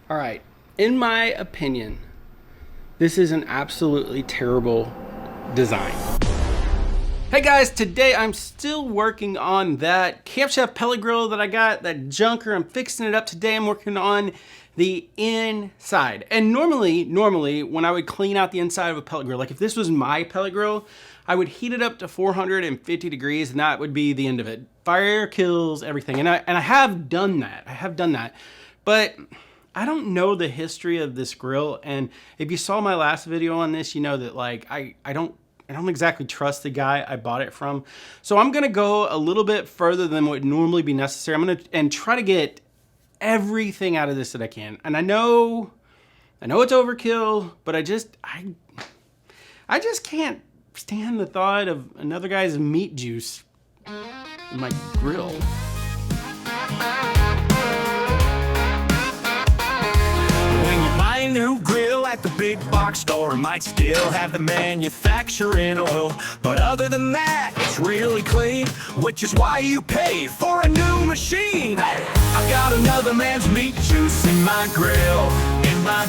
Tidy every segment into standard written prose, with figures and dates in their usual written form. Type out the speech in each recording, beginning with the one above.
All right, in my opinion, this is an absolutely terrible design. Hey guys, today I'm still working on that Camp Chef Pellet Grill that I got, that junker. I'm fixing it up today. I'm working on the inside. And normally when I would clean out the inside of a pellet grill, like if this was my pellet grill, I would heat it up to 450 degrees and that would be the end of it. Fire kills everything. And I have done that. But I don't know the history of this grill. And if you saw my last video on this, you know that like I don't exactly trust the guy I bought it from. So I'm gonna go a little bit further than would normally be necessary. I'm gonna try to get everything out of this that I can. And I know it's overkill, but I just can't stand the thought of another guy's meat juice in my grill. New grill at the big box store might still have the manufacturing oil, but other than that it's really clean, which is why you pay for a new machine. I got another man's meat juice in my grill, I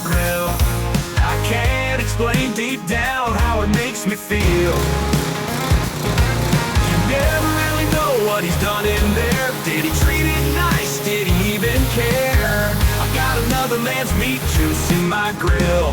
can't explain deep down how it makes me feel. You never really know what he's done in there. Did he treat it nice? Did he even care? I got another man's meat juice in my grill,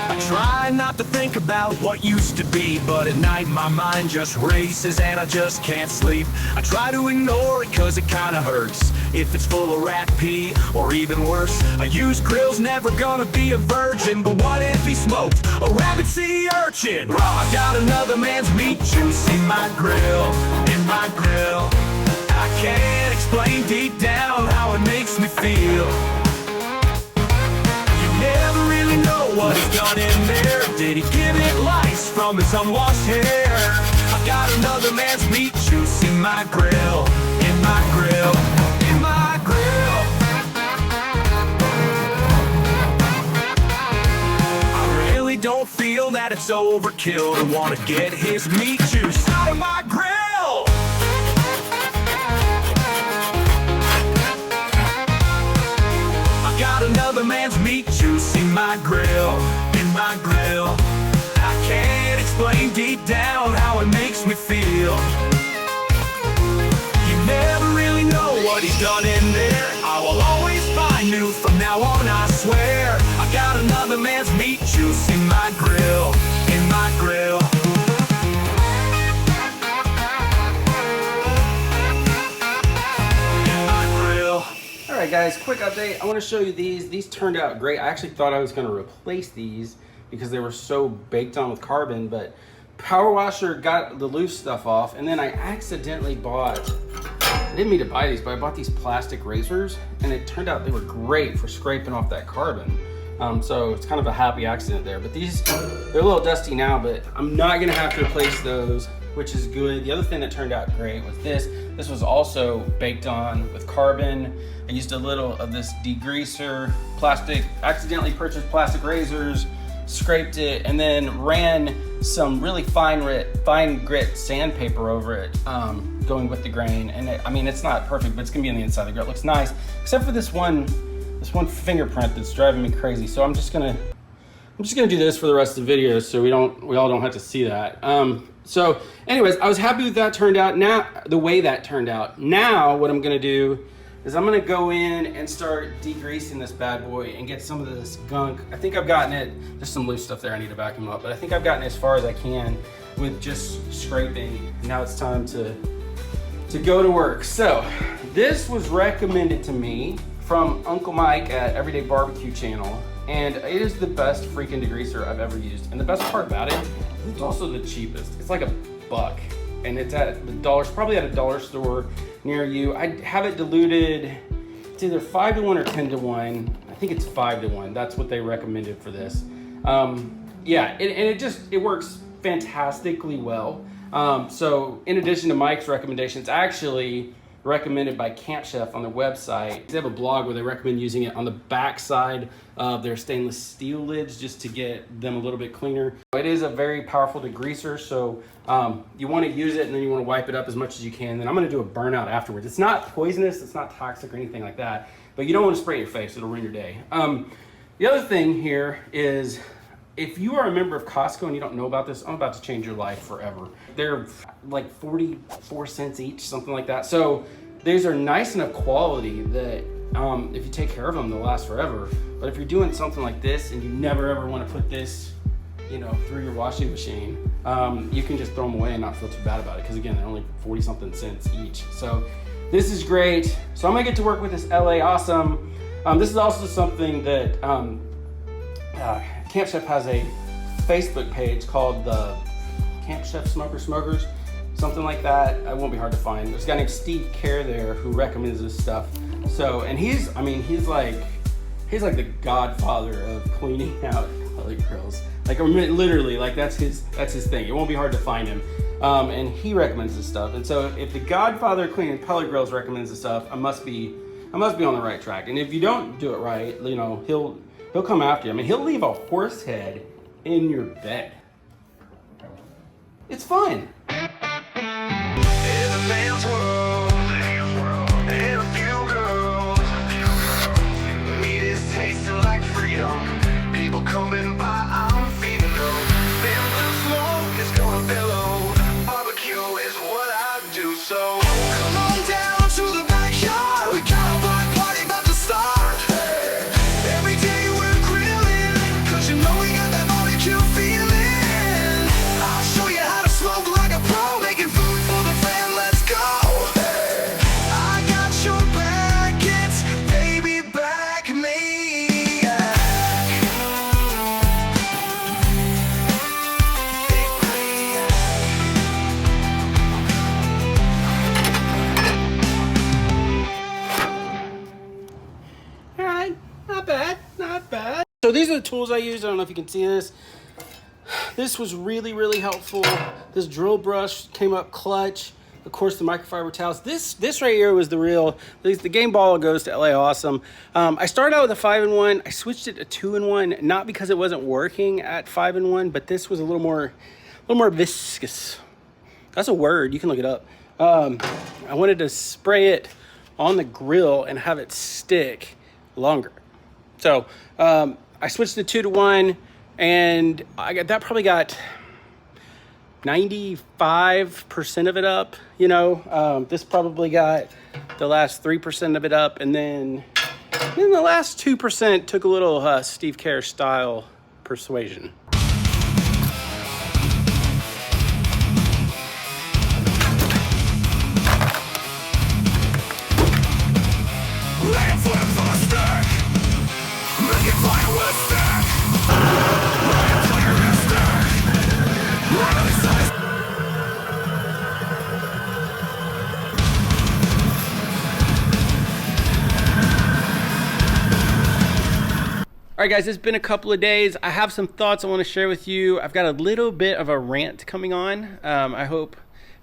I try not to think about what used to be, but at night my mind just races and I just can't sleep. I try to ignore it cause it kinda hurts if it's full of rat pee, or even worse, a used grill's never gonna be a virgin. But what if he smoked a rabbit sea urchin? I got another man's meat juice in my grill, I can't explain deep down how it makes me feel. You never really know what he's done in there. Did he give it lice from his unwashed hair? I got another man's meat juice in my grill, I really don't feel that it's overkill to want to get his meat juice out of my grill. Another man's meat juice in my grill, I can't explain deep down how it makes me feel. You never really know what he's done in there. I will always find new from now on, I swear. I got another man's meat juice in my grill, Alright guys, quick update. I want to show you these. These turned out great. I actually thought I was going to replace these because they were so baked on with carbon, but Power Washer got the loose stuff off, and then I accidentally bought, I didn't mean to buy these, but I bought these plastic razors, and it turned out they were great for scraping off that carbon. So it's kind of a happy accident there. But these, they're a little dusty now, but I'm not going to have to replace those, which is good. The other thing that turned out great was this. This was also baked on with carbon. I used a little of this degreaser plastic, accidentally purchased plastic razors, scraped it, and then ran some really fine grit sandpaper over it, going with the grain. And I mean, it's not perfect, but it's gonna be on the inside of the grill. It looks nice, except for this one fingerprint that's driving me crazy. So I'm just gonna do this for the rest of the video, so we all don't have to see that. So anyways, I was happy with that turned out. Now, the way that turned out. Now, what I'm gonna do is I'm gonna go in and start degreasing this bad boy and get some of this gunk. I think I've gotten it, there's some loose stuff there, I need to vacuum up, but I think I've gotten as far as I can with just scraping. Now it's time to go to work. So, this was recommended to me from Uncle Mike at Everyday Barbecue channel, and it is the best freaking degreaser I've ever used. And the best part about it, it's also the cheapest. It's like $1, and it's at the dollars, probably at a dollar store near you. I have it diluted, it's either 5 to 1 or 10 to 1. I think it's 5 to 1. That's what they recommended for this. Yeah, it works fantastically well. So in addition to Mike's recommendations, actually recommended by Camp Chef on their website. They have a blog where they recommend using it on the back side of their stainless steel lids just to get them a little bit cleaner. It is a very powerful degreaser, so you want to use it and then you want to wipe it up as much as you can. Then I'm going to do a burnout afterwards. It's not poisonous, it's not toxic or anything like that. but you don't want to spray your face, it'll ruin your day. The other thing here is, if you are a member of Costco and you don't know about this, I'm about to change your life forever. They're like 44 cents each, something like that. So these are nice enough quality that if you take care of them, they'll last forever. But if you're doing something like this and you never ever want to put this, you know, through your washing machine, you can just throw them away and not feel too bad about it. Because again, they're only 40 something cents each. So this is great. So I'm gonna get to work with this LA Awesome. This is also something that Camp Chef has a Facebook page called the Camp Chef Smokers, something like that. It won't be hard to find. There's a guy named Steve Kerr there who recommends this stuff. So, and he's like the godfather of cleaning out pellet grills. Like literally, like that's his thing. It won't be hard to find him. And he recommends this stuff. And so if the godfather of cleaning pellet grills recommends this stuff, I must be on the right track. And if you don't do it right, you know, he'll come after you. I mean, he'll leave a horse head in your bed. It's fun. In a man's world, and a few girls, meat is tasting like freedom. People coming by, I'm feeding them. Then the smoke is gonna billow. Barbecue is what I do, so come on down to the backyard. We got a block party about to start. Every day we're grilling, 'cause you know we got that barbecue feeling. I'll show you how to smoke like a pro, making food for the fam. Let's go. I got your back, it's baby back me. All right, not bad, not bad. So these are the tools I use. I don't know if you can see this. This was really, really helpful. This drill brush came up clutch. Of course, the microfiber towels. This right here was the real, the game ball goes to LA Awesome. I started out with a 5-in-1. I switched it to 2-in-1, not because it wasn't working at 5-in-1, but this was a little more viscous. That's a word, you can look it up. I wanted to spray it on the grill and have it stick longer. So I switched to 2-to-1, and that probably got 95% of it up, you know. This probably got the last 3% of it up, and then the last 2% took a little Steve Kerr style persuasion. Laying flames on a stack, making fire with a stack. Laying fire in a stack. Running size. All right, guys, it's been a couple of days. I have some thoughts I want to share with you. I've got a little bit of a rant coming on. I hope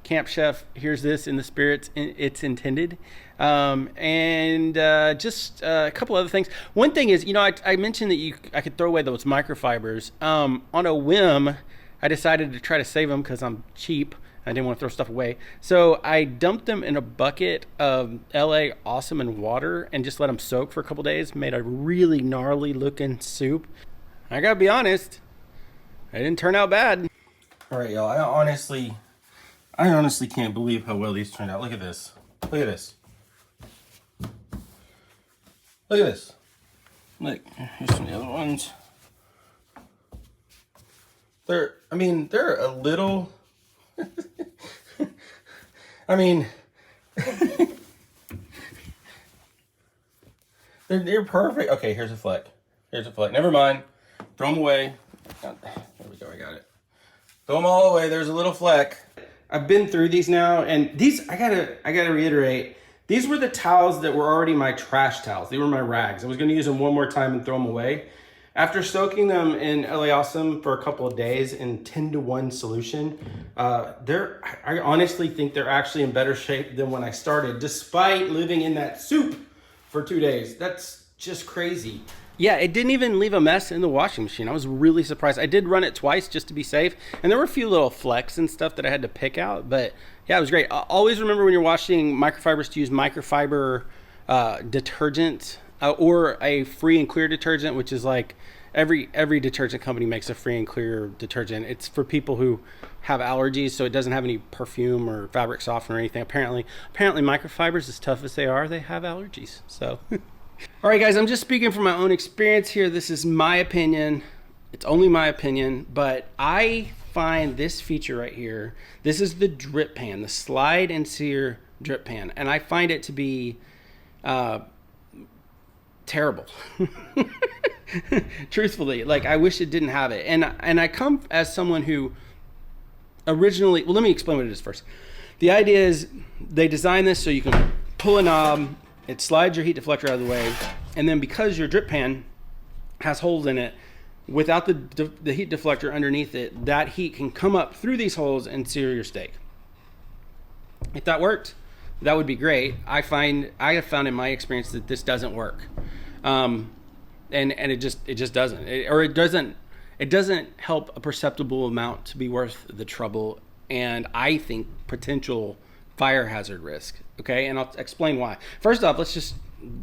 Camp Chef hears this in the spirit it's intended. And just a couple other things. One thing is, you know, I mentioned that I could throw away those microfibers. On a whim, I decided to try to save them because I'm cheap. I didn't want to throw stuff away. So I dumped them in a bucket of LA Awesome and water and just let them soak for a couple days. Made a really gnarly looking soup. I gotta be honest, it didn't turn out bad. All right, y'all, I honestly can't believe how well these turned out. Look at this. Look at this. Look at this. Look, here's some of the other ones. They're a little, I mean, they're perfect. Okay, here's a fleck. Here's a fleck. Never mind. Throw them away. There we go, I got it. Throw them all away. There's a little fleck. I've been through these now, and these, I gotta reiterate, these were the towels that were already my trash towels. They were my rags. I was gonna use them one more time and throw them away. After soaking them in LA Awesome for a couple of days in 10-to-1 solution, I honestly think they're actually in better shape than when I started, despite living in that soup for 2 days. That's just crazy. Yeah, it didn't even leave a mess in the washing machine. I was really surprised. I did run it twice just to be safe, and there were a few little flecks and stuff that I had to pick out, but yeah, it was great. Always remember when you're washing microfibers to use microfiber detergent or a free and clear detergent, which is like every detergent company makes a free and clear detergent. It's for people who have allergies, so it doesn't have any perfume or fabric softener or anything. Apparently microfibers, as tough as they are, they have allergies. So all right, guys, I'm just speaking from my own experience here. This is my opinion. It's only my opinion, but I find this feature right here, this is the drip pan, the slide and sear drip pan, and I find it to be terrible. Truthfully, like, I wish it didn't have it. And I come as someone who originally, well, let me explain what it is first. The idea is they designed this so you can pull a knob, it slides your heat deflector out of the way, and then because your drip pan has holes in it, without the heat deflector underneath it, that heat can come up through these holes and sear your steak. If that worked, that would be great. I have found in my experience that this doesn't work, and it just doesn't, it doesn't help a perceptible amount to be worth the trouble, and I think potential fire hazard risk. Okay, and I'll explain why. First off, let's just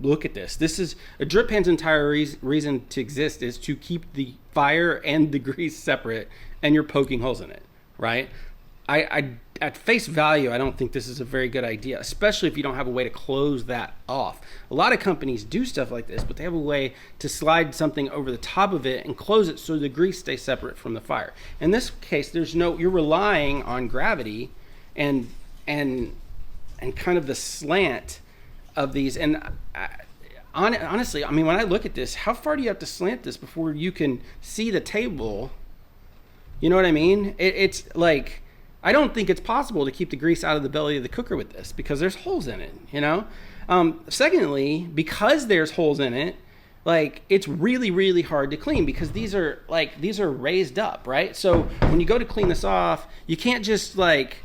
look at this. This is a drip pan's entire reason to exist is to keep the fire and the grease separate, and you're poking holes in it, right? I at face value, I don't think this is a very good idea, especially if you don't have a way to close that off. A lot of companies do stuff like this, but they have a way to slide something over the top of it and close it so the grease stays separate from the fire. In this case, you're relying on gravity and kind of the slant of these. And honestly, I mean, when I look at this, how far do you have to slant this before you can see the table? You know what I mean? It's like, I don't think it's possible to keep the grease out of the belly of the cooker with this because there's holes in it, you know? Secondly, because there's holes in it, like, it's really, really hard to clean because these are raised up, right? So when you go to clean this off, you can't just take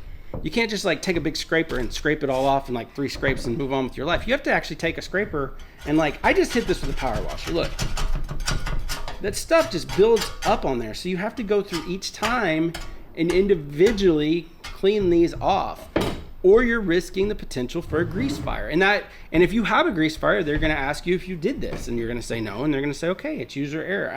a big scraper and scrape it all off in like 3 scrapes and move on with your life. You have to actually take a scraper and, like, I just hit this with a power washer. Look, that stuff just builds up on there. So you have to go through each time and individually clean these off, or you're risking the potential for a grease fire. And if you have a grease fire, they're going to ask you if you did this, and you're going to say no, and they're going to say, okay, it's user error.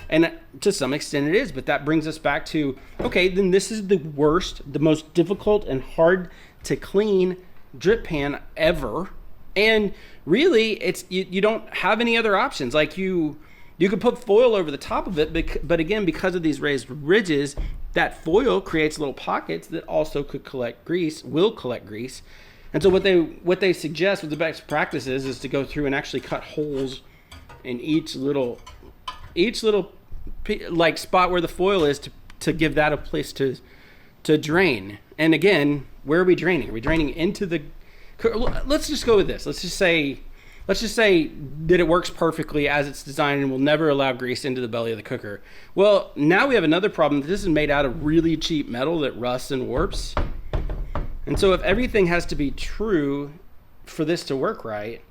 And to some extent it is, but that brings us back to, okay, then this is the worst, the most difficult and hard to clean drip pan ever. And really, it's you don't have any other options. Like, you could put foil over the top of it, but again, because of these raised ridges, that foil creates little pockets that also will collect grease. And so what they suggest with the best practices is to go through and actually cut holes in each little like spot where the foil is to give that a place to drain. And again, where are we draining? Are we draining into the, let's just go with this. Let's just say that it works perfectly as it's designed and will never allow grease into the belly of the cooker. Well, now we have another problem. This is made out of really cheap metal that rusts and warps. And so if everything has to be true for this to work right,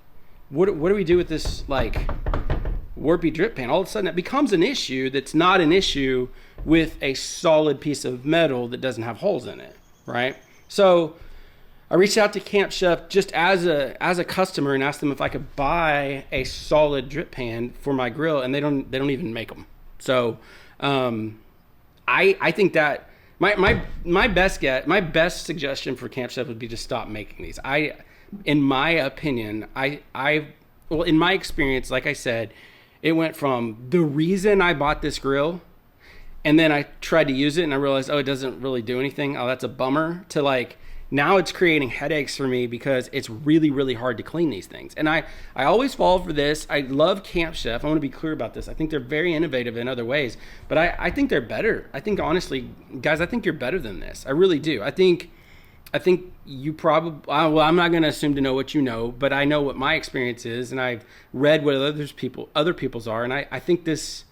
what do we do with this, like, warpy drip pan? All of a sudden it becomes an issue that's not an issue with a solid piece of metal that doesn't have holes in it, right? So I reached out to Camp Chef just as a customer and asked them if I could buy a solid drip pan for my grill, and they don't even make them. So I think that my best suggestion for Camp Chef would be to stop making these. In my opinion, well, in my experience, like I said, it went from the reason I bought this grill, and then I tried to use it and I realized, oh, it doesn't really do anything. Oh, that's a bummer. To, like, now it's creating headaches for me because it's really, really hard to clean these things. And I always fall for this. I love Camp Chef. I want to be clear about this. I think they're very innovative in other ways, but I think they're better. I think, honestly, guys, I think you're better than this. I really do. I think you probably, well, I'm not going to assume to know what you know, but I know what my experience is, and I've read what other people's are. And I think this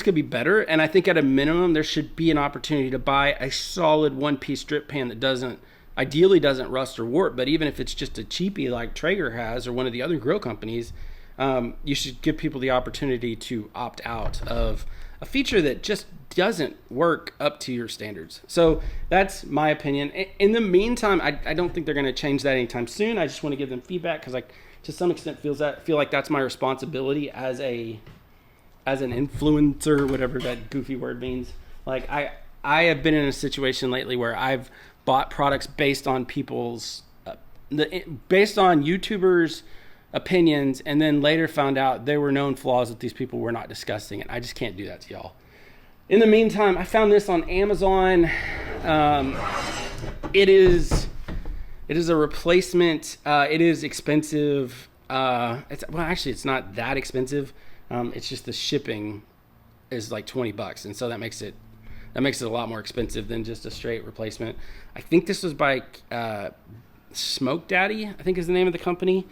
could be better, and I think at a minimum there should be an opportunity to buy a solid one-piece drip pan that ideally doesn't rust or warp, but even if it's just a cheapie like Traeger has or one of the other grill companies, you should give people the opportunity to opt out of a feature that just doesn't work up to your standards. So that's my opinion. In the meantime, I don't think they're going to change that anytime soon. I just want to give them feedback because to some extent feel like that's my responsibility as an influencer, whatever that goofy word means. Like I have been in a situation lately where I've bought products based on people's based on YouTubers' opinions, and then later found out there were known flaws that these people were not discussing, and I just can't do that to y'all. In the meantime, I found this on Amazon. It is a replacement. It is expensive. It's not that expensive. It's just the shipping is like $20, and so that makes it a lot more expensive than just a straight replacement. I think this was by Smoke Daddy, I think is the name of the company.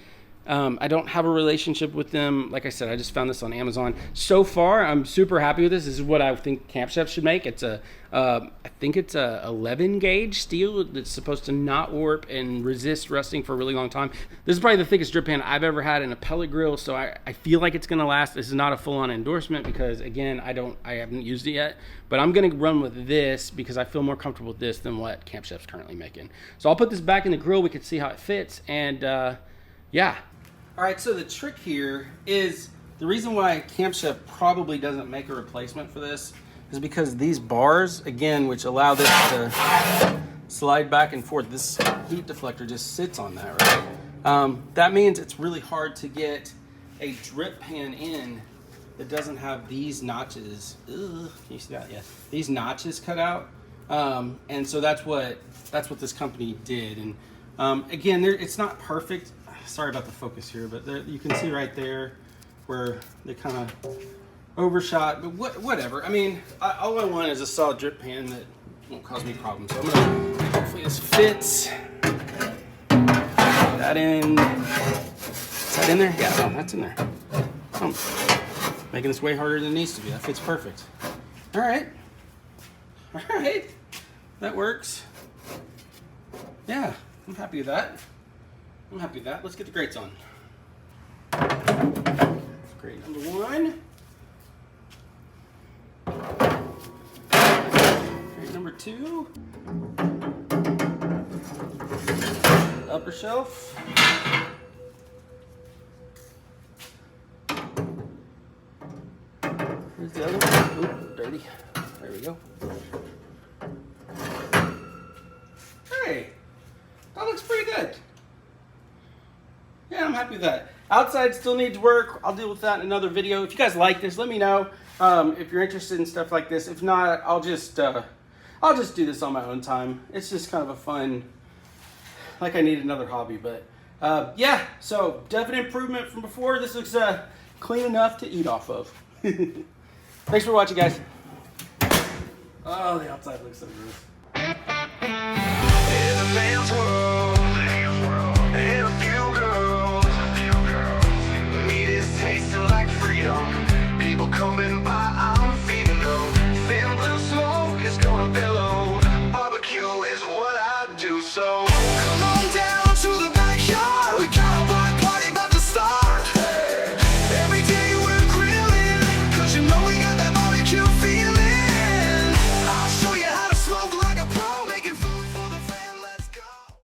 I don't have a relationship with them. Like I said, I just found this on Amazon. So far, I'm super happy with this. This is what I think Camp Chef should make. It's I think it's a 11 gauge steel that's supposed to not warp and resist rusting for a really long time. This is probably the thickest drip pan I've ever had in a pellet grill, so I feel like it's gonna last. This is not a full-on endorsement because, again, I haven't used it yet, but I'm gonna run with this because I feel more comfortable with this than what Camp Chef's currently making. So I'll put this back in the grill. We can see how it fits, and yeah. All right, so the trick here is the reason why Camp Chef probably doesn't make a replacement for this is because these bars, again, which allow this to slide back and forth, this heat deflector just sits on that, right? That means it's really hard to get a drip pan in that doesn't have these notches. Ugh, can you see that? Yeah, these notches cut out, and so that's what this company did. And again, it's not perfect. Sorry about the focus here, but there, you can see right there where they kind of overshot, but whatever. I mean, all I want is a solid drip pan that won't cause me problems. So I'm gonna, hopefully this fits. Put that in. Is that in there? Yeah, no, that's in there. Making this way harder than it needs to be. That fits perfect. All right. All right. That works. Yeah, I'm happy with that. I'm happy with that. Let's get the grates on. Grate number 1. Grate number 2. Upper shelf. Here's the other one. Oop, dirty. There we go. Hey, that looks pretty good. Yeah, I'm happy with that. Outside still needs work. I'll deal with that in another video. If you guys like this, let me know if you're interested in stuff like this. If not, I'll just do this on my own time. It's just kind of a fun, like I need another hobby. But yeah, so definite improvement from before. This looks clean enough to eat off of. Thanks for watching, guys. Oh, the outside looks so gross. In a man's world, and a few girls, meat is tasting like freedom. People coming by, I'm feeding them. Thin blue smoke is gonna billow. Barbecue is what I do, so